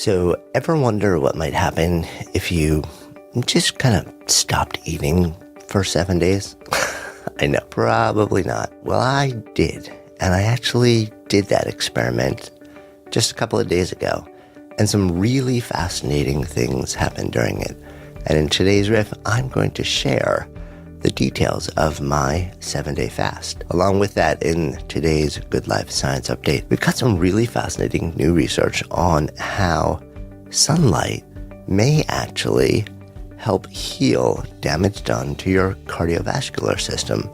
So, ever wonder what might happen if you just kind of stopped eating for 7 days? I know, probably not. Well, I did. And I actually did that experiment just a couple of days ago. And some really fascinating things happened during it. And in today's riff, I'm going to share the details of my 7-day fast. Along with that, in today's Good Life Science Update, we've got some really fascinating new research on how sunlight may actually help heal damage done to your cardiovascular system.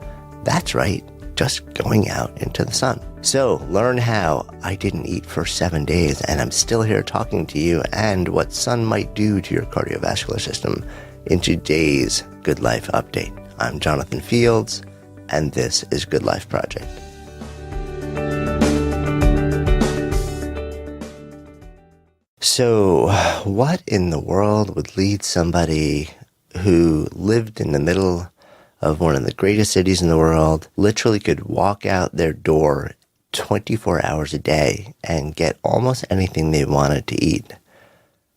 That's right, just going out into the sun. So learn how I didn't eat for 7 days and I'm still here talking to you, and what sun might do to your cardiovascular system in today's Good Life Update. I'm Jonathan Fields, and this is Good Life Project. So, what in the world would lead somebody who lived in the middle of one of the greatest cities in the world, literally could walk out their door 24 hours a day and get almost anything they wanted to eat?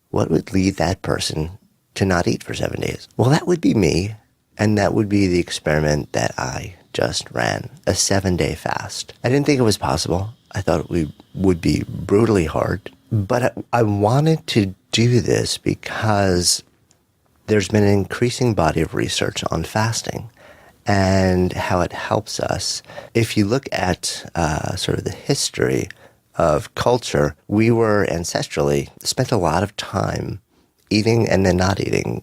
What would lead that person to not eat for 7 days? Well, that would be me. And that would be the experiment that I just ran, a 7-day fast. I didn't think it was possible. I thought it would be brutally hard. But I wanted to do this because there's been an increasing body of research on fasting and how it helps us. If you look at sort of the history of culture, we were ancestrally spent a lot of time eating and then not eating,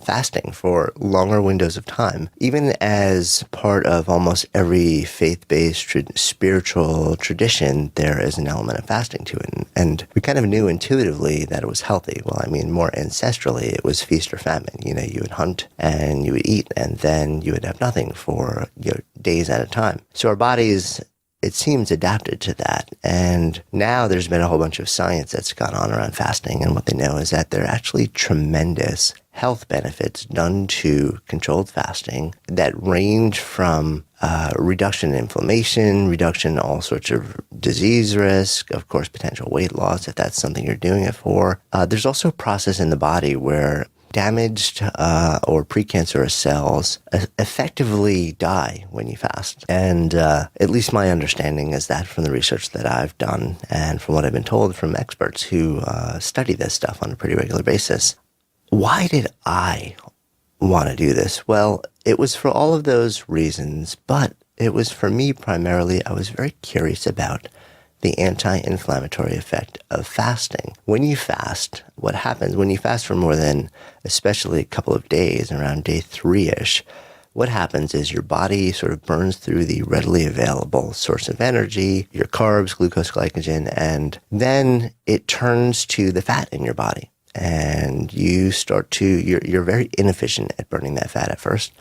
fasting for longer windows of time. Even as part of almost every faith-based spiritual tradition, there is an element of fasting to it. And we kind of knew intuitively that it was healthy. Well, I mean, more ancestrally, it was feast or famine. You know, you would hunt and you would eat, and then you would have nothing for days at a time. So our bodies, it seems, adapted to that. And now there's been a whole bunch of science that's gone on around fasting. And what they know is that there are actually tremendous health benefits done to controlled fasting that range from reduction in inflammation, reduction in all sorts of disease risk, of course, potential weight loss, if that's something you're doing it for. There's also a process in the body where damaged or precancerous cells effectively die when you fast. And at least my understanding is that from the research that I've done and from what I've been told from experts who study this stuff on a pretty regular basis. Why did I want to do this? Well, it was for all of those reasons, but it was for me primarily. I was very curious about the anti-inflammatory effect of fasting. When you fast, what happens when you fast for more than, especially a couple of days, around day 3-ish, what happens is your body sort of burns through the readily available source of energy, your carbs, glucose, glycogen, and then it turns to the fat in your body. And you start to, you're very inefficient at burning that fat at first,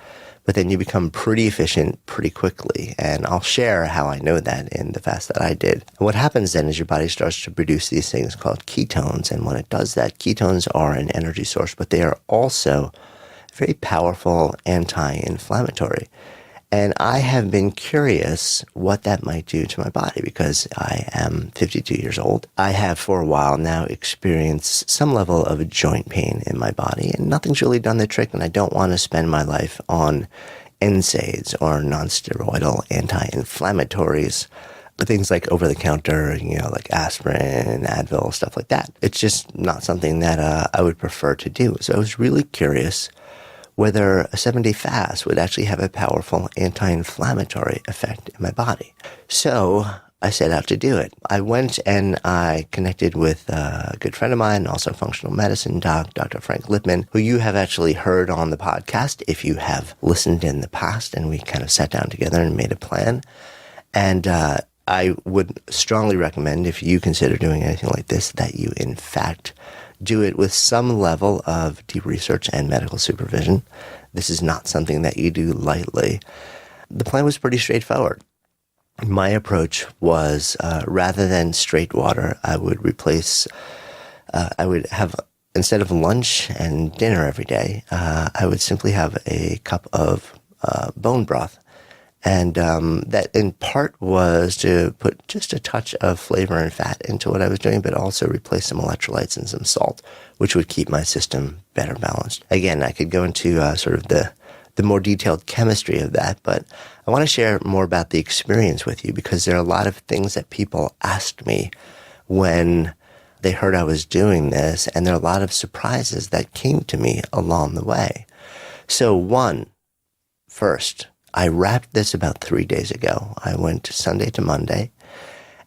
but then you become pretty efficient pretty quickly. And I'll share how I know that in the fast that I did. And what happens then is your body starts to produce these things called ketones. And when it does that, ketones are an energy source, but they are also very powerful anti-inflammatory. And I have been curious what that might do to my body because I am 52 years old. I have for a while now experienced some level of joint pain in my body, and nothing's really done the trick, and I don't want to spend my life on NSAIDs or non-steroidal anti-inflammatories, things like over-the-counter, like aspirin, Advil, stuff like that. It's just not something that I would prefer to do. So I was really curious whether a 7-day fast would actually have a powerful anti-inflammatory effect in my body. So I set out to do it. I went and I connected with a good friend of mine, also functional medicine doc, Dr. Frank Lipman, who you have actually heard on the podcast if you have listened in the past, and we kind of sat down together and made a plan. And I would strongly recommend, if you consider doing anything like this, that you in fact do it with some level of deep research and medical supervision. This is not something that you do lightly. The plan was pretty straightforward. My approach was, rather than straight water, I would have, instead of lunch and dinner every day, I would simply have a cup of bone broth. And that in part was to put just a touch of flavor and fat into what I was doing, but also replace some electrolytes and some salt, which would keep my system better balanced. Again, I could go into sort of the more detailed chemistry of that, but I want to share more about the experience with you because there are a lot of things that people asked me when they heard I was doing this, and there are a lot of surprises that came to me along the way. So first, I wrapped this about 3 days ago. I went Sunday to Monday,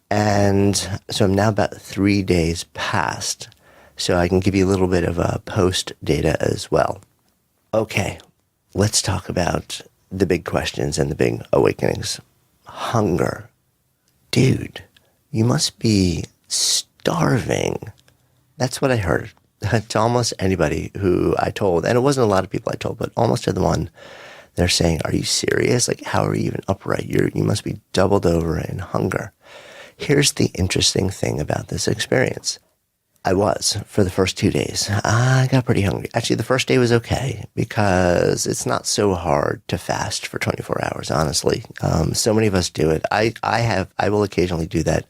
and so I'm now about 3 days past, so I can give you a little bit of a post data as well. Okay, let's talk about the big questions and the big awakenings. Hunger. Dude, you must be starving. That's what I heard to almost anybody who I told, and it wasn't a lot of people I told, but almost to the one. They're saying, are you serious? Like, how are you even upright? You must be doubled over in hunger. Here's the interesting thing about this experience. I was, for the first 2 days. I got pretty hungry. Actually, the first day was okay because it's not so hard to fast for 24 hours, honestly. So many of us do it. I will occasionally do that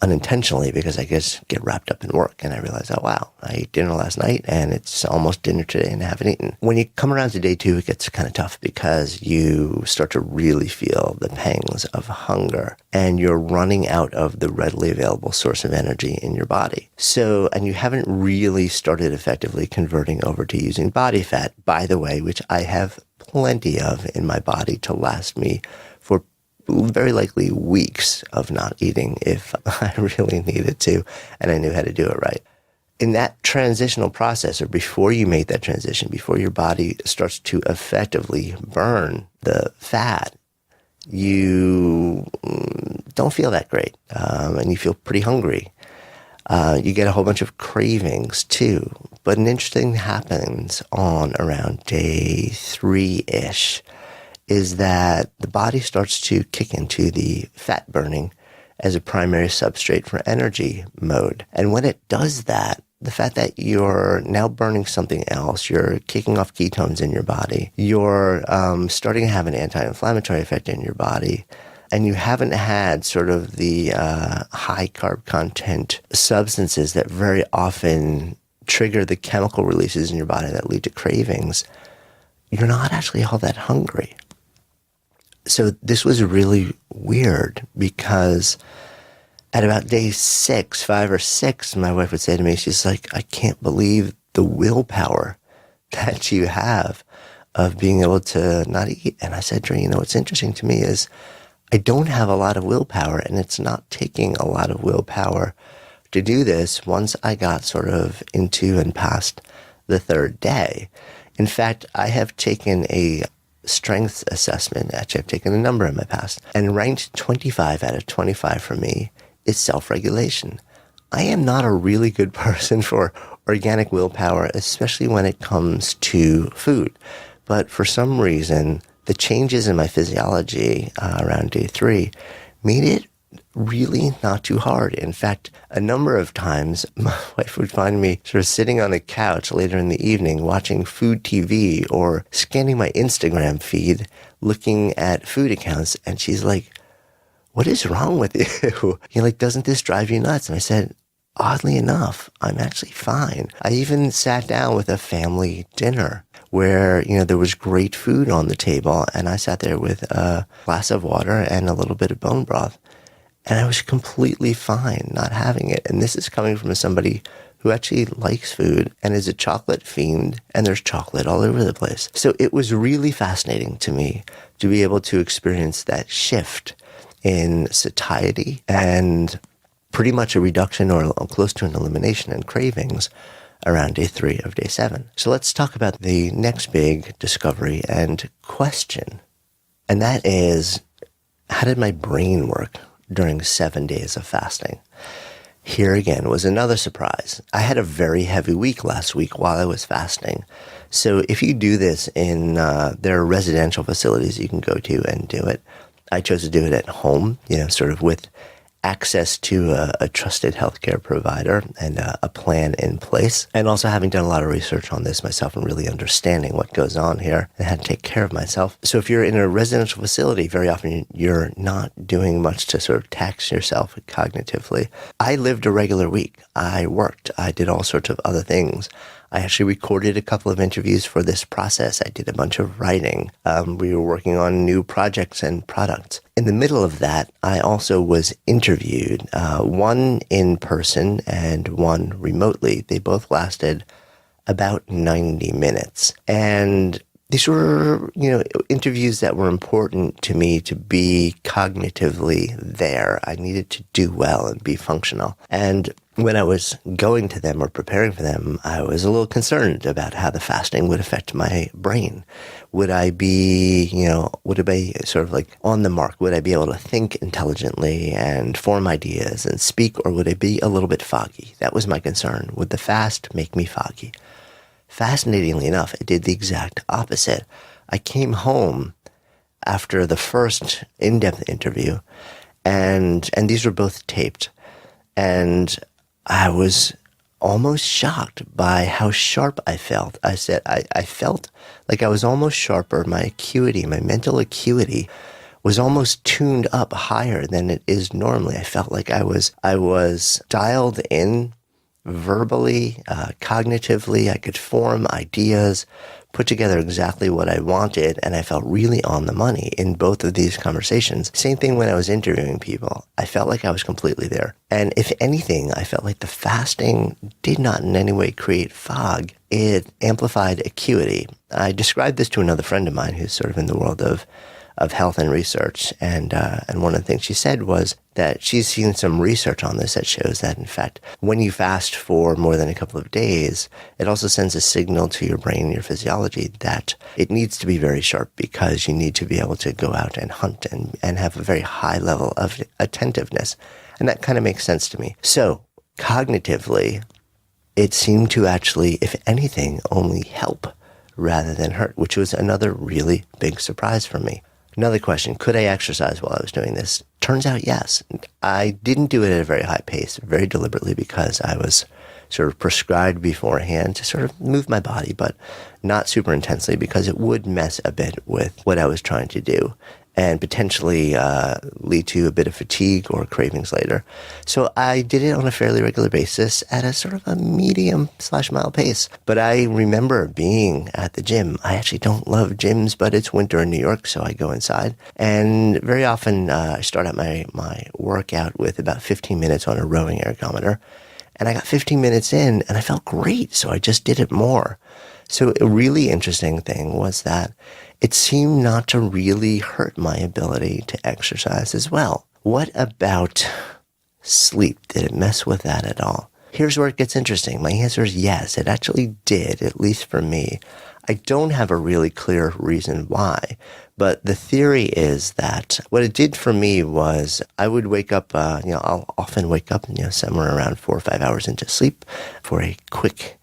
unintentionally because I just get wrapped up in work and I realize, oh wow, I ate dinner last night and it's almost dinner today and I haven't eaten. When you come around to day 2, it gets kind of tough because you start to really feel the pangs of hunger and you're running out of the readily available source of energy in your body. So, and you haven't really started effectively converting over to using body fat, by the way, which I have plenty of in my body to last me for very likely weeks of not eating if I really needed to and I knew how to do it right. In that transitional process, or before you make that transition, before your body starts to effectively burn the fat, you don't feel that great and you feel pretty hungry. You get a whole bunch of cravings too. But an interesting thing happens on around day 3-ish. Is that the body starts to kick into the fat burning as a primary substrate for energy mode. And when it does that, the fact that you're now burning something else, you're kicking off ketones in your body, you're starting to have an anti-inflammatory effect in your body, and you haven't had sort of the high carb content substances that very often trigger the chemical releases in your body that lead to cravings, you're not actually all that hungry. So this was really weird because at about day 5 or 6, my wife would say to me, she's like, I can't believe the willpower that you have of being able to not eat. And I said to her, what's interesting to me is I don't have a lot of willpower and it's not taking a lot of willpower to do this once I got sort of into and past the 3rd day. In fact, I have taken a strength assessment. Actually, I've taken a number in my past and ranked 25 out of 25 for me is self-regulation. I am not a really good person for organic willpower, especially when it comes to food. But for some reason, the changes in my physiology around day 3 made it really not too hard. In fact, a number of times my wife would find me sort of sitting on the couch later in the evening watching food TV or scanning my Instagram feed, looking at food accounts. And she's like, what is wrong with you? You're like, doesn't this drive you nuts? And I said, oddly enough, I'm actually fine. I even sat down with a family dinner where, there was great food on the table. And I sat there with a glass of water and a little bit of bone broth. And I was completely fine not having it. And this is coming from somebody who actually likes food and is a chocolate fiend, and there's chocolate all over the place. So it was really fascinating to me to be able to experience that shift in satiety and pretty much a reduction or close to an elimination in cravings around day 3 of day 7. So let's talk about the next big discovery and question. And that is, how did my brain work during 7 days of fasting? Here again was another surprise. I had a very heavy week last week while I was fasting. So if you do this in, there are residential facilities you can go to and do it. I chose to do it at home, sort of with access to a trusted healthcare provider and a plan in place, and also having done a lot of research on this myself and really understanding what goes on here and how to take care of myself. So if you're in a residential facility, very often you're not doing much to sort of tax yourself cognitively. I lived a regular week. I worked. I did all sorts of other things. I actually recorded a couple of interviews for this process. I did a bunch of writing. We were working on new projects and products. In the middle of that, I also was interviewed, one in person and one remotely. They both lasted about 90 minutes. And these were, interviews that were important to me to be cognitively there. I needed to do well and be functional. And when I was going to them or preparing for them, I was a little concerned about how the fasting would affect my brain. Would I be, would it be sort of like on the mark? Would I be able to think intelligently and form ideas and speak, or would it be a little bit foggy? That was my concern. Would the fast make me foggy? Fascinatingly enough, it did the exact opposite. I came home after the first in-depth interview, and these were both taped, and I was almost shocked by how sharp I felt. I said I felt like I was almost sharper. My acuity, my mental acuity was almost tuned up higher than it is normally. I felt like I was dialed in verbally, cognitively. I could form ideas, put together exactly what I wanted, and I felt really on the money in both of these conversations. Same thing when I was interviewing people. I felt like I was completely there. And if anything, I felt like the fasting did not in any way create fog. It amplified acuity. I described this to another friend of mine who's sort of in the world of health and research, and one of the things she said was that she's seen some research on this that shows that, in fact, when you fast for more than a couple of days, it also sends a signal to your brain and your physiology that it needs to be very sharp because you need to be able to go out and hunt and have a very high level of attentiveness. And that kind of makes sense to me. So cognitively, it seemed to actually, if anything, only help rather than hurt, which was another really big surprise for me. Another question, could I exercise while I was doing this? Turns out, yes. I didn't do it at a very high pace, very deliberately, because I was sort of prescribed beforehand to sort of move my body, but not super intensely because it would mess a bit with what I was trying to do and potentially lead to a bit of fatigue or cravings later. So I did it on a fairly regular basis at a sort of a medium/mild pace. But I remember being at the gym. I actually don't love gyms, but it's winter in New York, so I go inside. And very often I start out my workout with about 15 minutes on a rowing ergometer. And I got 15 minutes in and I felt great, so I just did it more. So a really interesting thing was that it seemed not to really hurt my ability to exercise as well. What about sleep? Did it mess with that at all? Here's where it gets interesting. My answer is yes, it actually did, at least for me. I don't have a really clear reason why, but the theory is that what it did for me was I would wake up, I'll often wake up, somewhere around 4 or 5 hours into sleep for a quick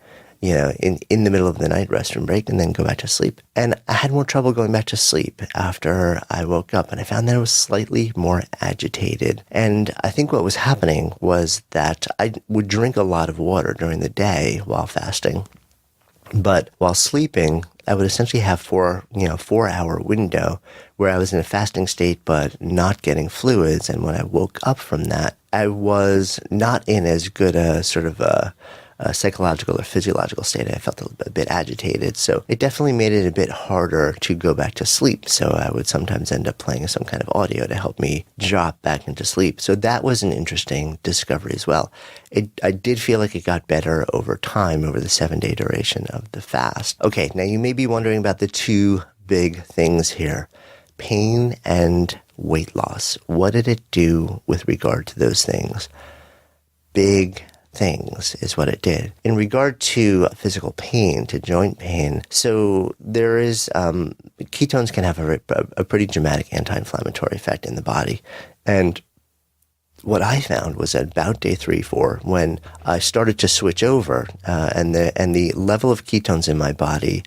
in the middle of the night restroom break and then go back to sleep. And I had more trouble going back to sleep after I woke up, and I found that I was slightly more agitated. And I think what was happening was that I would drink a lot of water during the day while fasting. But while sleeping, I would essentially have 4-hour window where I was in a fasting state but not getting fluids. And when I woke up from that, I was not in as good a sort of a psychological or physiological state. I felt a bit agitated. So it definitely made it a bit harder to go back to sleep. So I would sometimes end up playing some kind of audio to help me drop back into sleep. So that was an interesting discovery as well. I did feel like it got better over time, over the 7-day duration of the fast. Okay, now you may be wondering about the two big things here, pain and weight loss. What did it do with regard to those things? Big things is what it did. In regard to physical pain, to joint pain, so there is, ketones can have a pretty dramatic anti-inflammatory effect in the body. And what I found was at about day 3-4, when I started to switch over, and the level of ketones in my body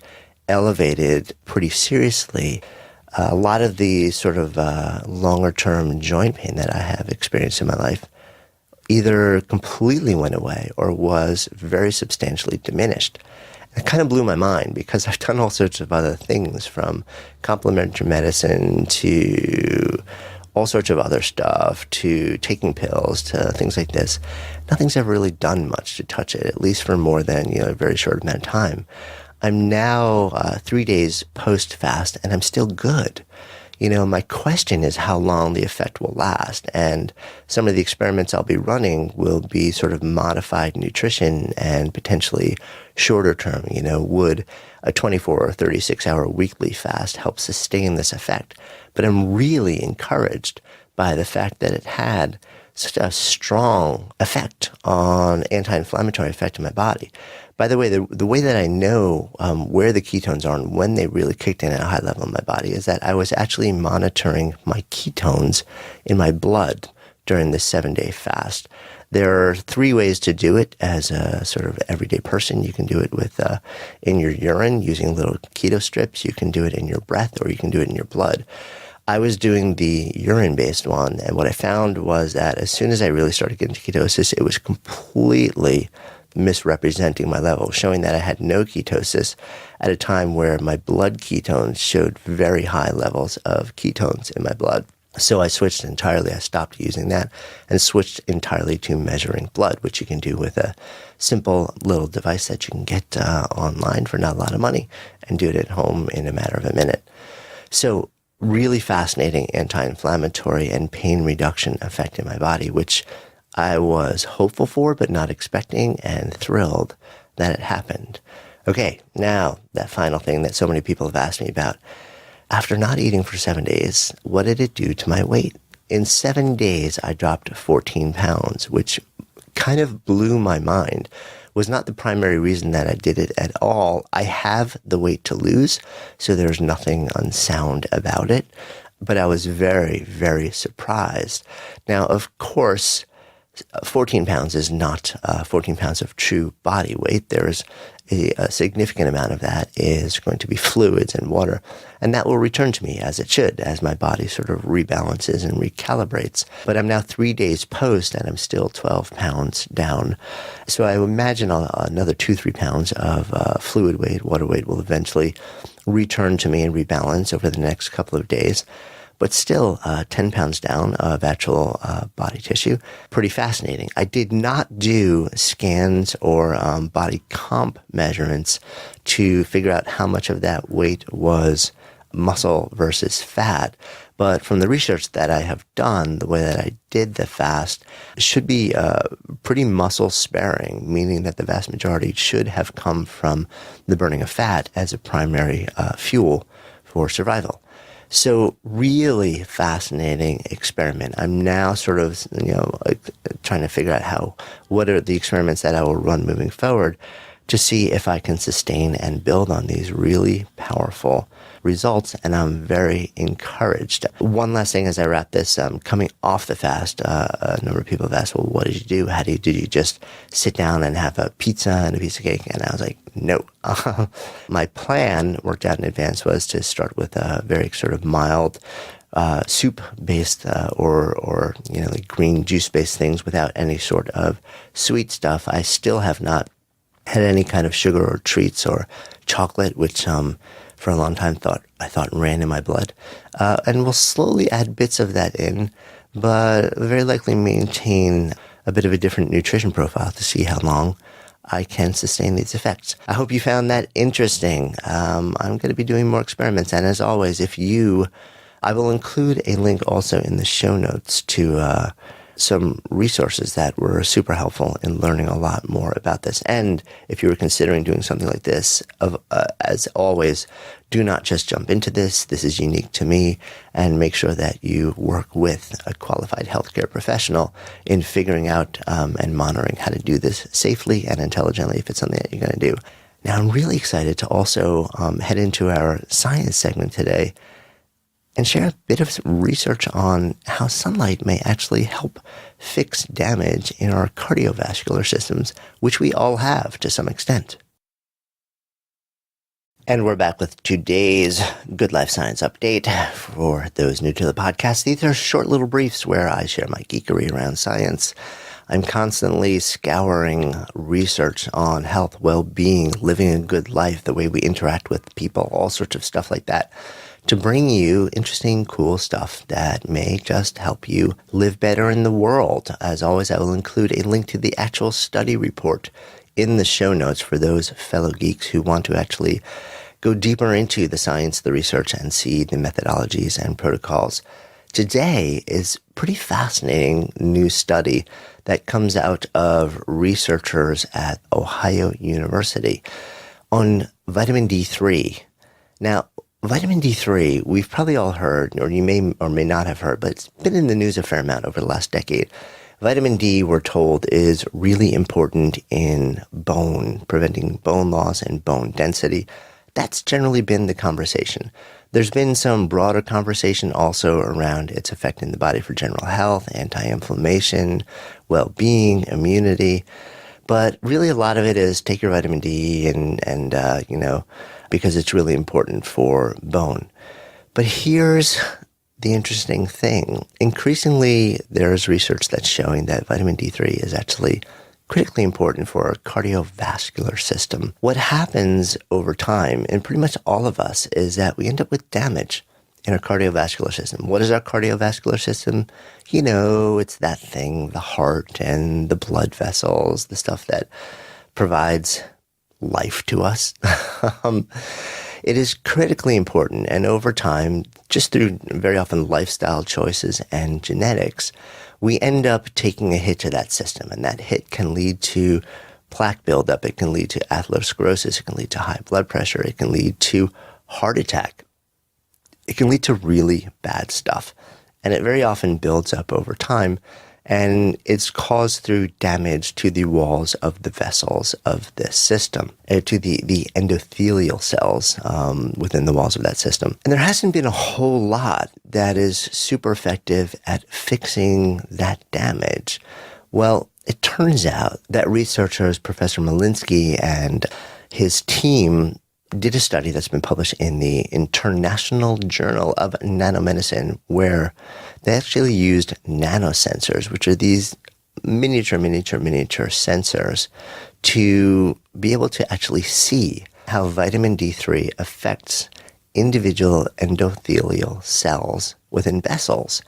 elevated pretty seriously, A lot of the sort of longer-term joint pain that I have experienced in my life either completely went away or was very substantially diminished. It kind of blew my mind because I've done all sorts of other things, from complementary medicine to all sorts of other stuff, to taking pills, to things like this. Nothing's ever really done much to touch it, at least for more than a very short amount of time. I'm now 3 days post-fast, and I'm still good. My question is how long the effect will last. And some of the experiments I'll be running will be sort of modified nutrition and potentially shorter term. Would a 24 or 36-hour weekly fast help sustain this effect? But I'm really encouraged by the fact that it had such a strong effect on anti-inflammatory effect in my body. By the way, the way that I know where the ketones are and when they really kicked in at a high level in my body is that I was actually monitoring my ketones in my blood during this 7-day fast. There are 3 ways to do it as a sort of everyday person. You can do it with in your urine using little keto strips. You can do it in your breath, or you can do it in your blood. I was doing the urine-based one, and what I found was that as soon as I really started getting to ketosis, it was completely misrepresenting my level, showing that I had no ketosis at a time where my blood ketones showed very high levels of ketones in my blood. So I switched entirely. I stopped using that and switched entirely to measuring blood, which you can do with a simple little device that you can get online for not a lot of money, and do it at home in a matter of a minute. So really fascinating anti-inflammatory and pain reduction effect in my body, which I was hopeful for, but not expecting, and thrilled that it happened. Okay, now that final thing that so many people have asked me about. After not eating for 7 days, what did it do to my weight? In 7 days, I dropped 14 pounds, which kind of blew my mind. Was not the primary reason that I did it at all. I have the weight to lose, so there's nothing unsound about it. But I was very, very surprised. Now, of course, 14 pounds is not 14 pounds of true body weight. There's a significant amount of that is going to be fluids and water, and that will return to me as it should, as my body sort of rebalances and recalibrates. But I'm now 3 days post, and I'm still 12 pounds down. So I imagine another 2-3 pounds of fluid weight, water weight will eventually return to me and rebalance over the next couple of days. But still 10 pounds down of actual body tissue. Pretty fascinating. I did not do scans or body comp measurements to figure out how much of that weight was muscle versus fat. But from the research that I have done, the way that I did the fast should be pretty muscle sparing, meaning that the vast majority should have come from the burning of fat as a primary fuel for survival. So really fascinating experiment. I'm now sort of, trying to figure out what are the experiments that I will run moving forward to see if I can sustain and build on these really powerful results. And I'm very encouraged. One last thing as I wrap this, coming off the fast, a number of people have asked, well, what did you do? Did you just sit down and have a pizza and a piece of cake? And I was like, no. My plan worked out in advance was to start with a very sort of mild soup-based or like green juice-based things without any sort of sweet stuff. I still have not had any kind of sugar or treats or chocolate, which for a long time I thought ran in my blood. And we'll slowly add bits of that in, but very likely maintain a bit of a different nutrition profile to see how long I can sustain these effects. I hope you found that interesting. I'm going to be doing more experiments. And as always, I will include a link also in the show notes to some resources that were super helpful in learning a lot more about this. And if you were considering doing something like this, as always, do not just jump into this. This is unique to me, and make sure that you work with a qualified healthcare professional in figuring out and monitoring how to do this safely and intelligently if it's something that you're going to do. Now, I'm really excited to also head into our science segment today and share a bit of research on how sunlight may actually help fix damage in our cardiovascular systems, which we all have to some extent. And we're back with today's Good Life Science update. For those new to the podcast, these are short little briefs where I share my geekery around science. I'm constantly scouring research on health, well-being, living a good life, the way we interact with people, all sorts of stuff like that, to bring you interesting, cool stuff that may just help you live better in the world. As always, I will include a link to the actual study report in the show notes for those fellow geeks who want to actually go deeper into the science, the research, and see the methodologies and protocols. Today is a pretty fascinating new study that comes out of researchers at Ohio University on vitamin D3. Now, vitamin D3, we've probably all heard, or you may or may not have heard, but it's been in the news a fair amount over the last decade. Vitamin D, we're told, is really important in bone, preventing bone loss and bone density. That's generally been the conversation. There's been some broader conversation also around its effect in the body for general health, anti-inflammation, well-being, immunity. But really a lot of it is take your vitamin D and because it's really important for bone. But here's the interesting thing. Increasingly, there's research that's showing that vitamin D3 is actually critically important for our cardiovascular system. What happens over time, in pretty much all of us, is that we end up with damage in our cardiovascular system. What is our cardiovascular system? You know, it's that thing, the heart and the blood vessels, the stuff that provides life to us. It is critically important, and over time, just through very often lifestyle choices and genetics, we end up taking a hit to that system, and that hit can lead to plaque buildup, it can lead to atherosclerosis, it can lead to high blood pressure, it can lead to heart attack. It can lead to really bad stuff, and it very often builds up over time, and it's caused through damage to the walls of the vessels of this system, to the endothelial cells within the walls of that system. And there hasn't been a whole lot that is super effective at fixing that damage. Well, it turns out that researchers, Professor Malinsky and his team, did a study that's been published in the International Journal of Nanomedicine, where they actually used nanosensors, which are these miniature sensors, to be able to actually see how vitamin D3 affects individual endothelial cells within vessels.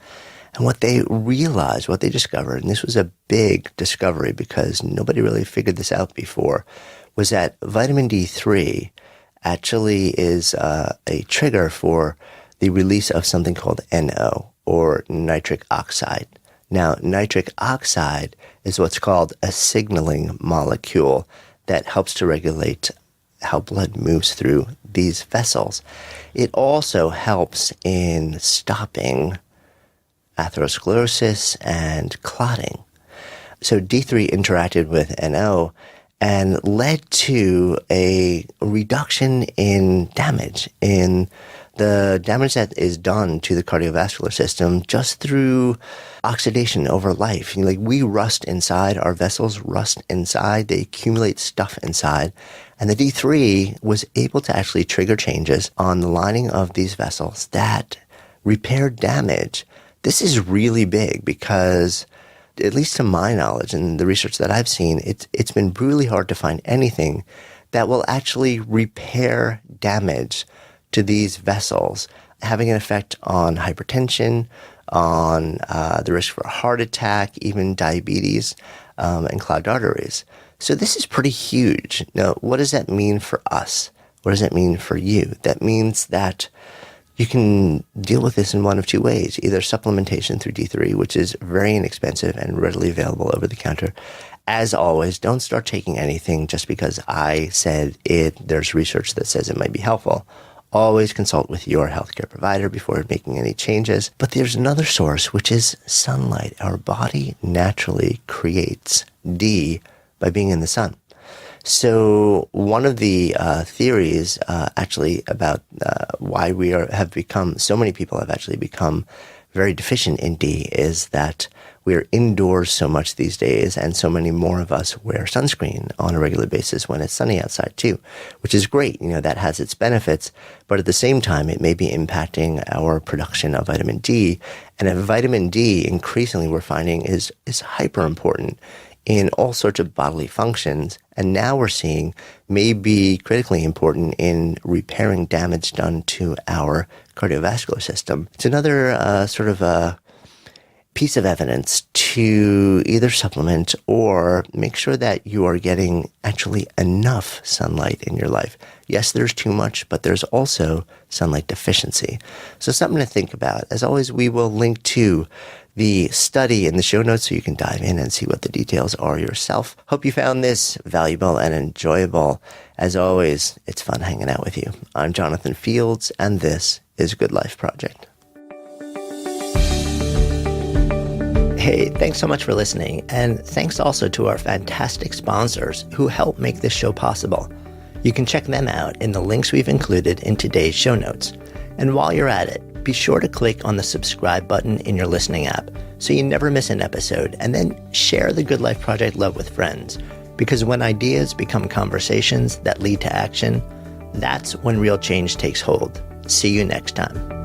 And what they realized, what they discovered, and this was a big discovery because nobody really figured this out before, was that vitamin D3 actually is a trigger for the release of something called NO, or nitric oxide. Now, nitric oxide is what's called a signaling molecule that helps to regulate how blood moves through these vessels. It also helps in stopping atherosclerosis and clotting. So D3 interacted with NO and led to a reduction in damage, in the damage that is done to the cardiovascular system just through oxidation over life. You know, like we rust inside, our vessels rust inside, they accumulate stuff inside, and the D3 was able to actually trigger changes on the lining of these vessels that repaired damage. This is really big because, at least to my knowledge and the research that I've seen, it's been really hard to find anything that will actually repair damage to these vessels, having an effect on hypertension, on the risk for a heart attack, even diabetes, and clogged arteries. So this is pretty huge. Now, what does that mean for us? What does that mean for you? That means that you can deal with this in one of two ways, either supplementation through D3, which is very inexpensive and readily available over the counter. As always, don't start taking anything just because I said it. There's research that says it might be helpful. Always consult with your healthcare provider before making any changes. But there's another source, which is sunlight. Our body naturally creates D by being in the sun. So one of the theories actually about why so many people have actually become very deficient in D is that We're indoors so much these days, and so many more of us wear sunscreen on a regular basis when it's sunny outside too, which is great. That has its benefits, but at the same time, it may be impacting our production of vitamin D. And vitamin D, increasingly we're finding, is hyper important in all sorts of bodily functions. And now we're seeing may be critically important in repairing damage done to our cardiovascular system. It's another sort of a piece of evidence to either supplement or make sure that you are getting actually enough sunlight in your life. Yes, there's too much, but there's also sunlight deficiency. So something to think about. As always, we will link to the study in the show notes so you can dive in and see what the details are yourself. Hope you found this valuable and enjoyable. As always, it's fun hanging out with you. I'm Jonathan Fields, and this is Good Life Project. Hey, thanks so much for listening, and thanks also to our fantastic sponsors who help make this show possible. You can check them out in the links we've included in today's show notes. And while you're at it, be sure to click on the subscribe button in your listening app so you never miss an episode, and then share the Good Life Project love with friends. Because when ideas become conversations that lead to action, that's when real change takes hold. See you next time.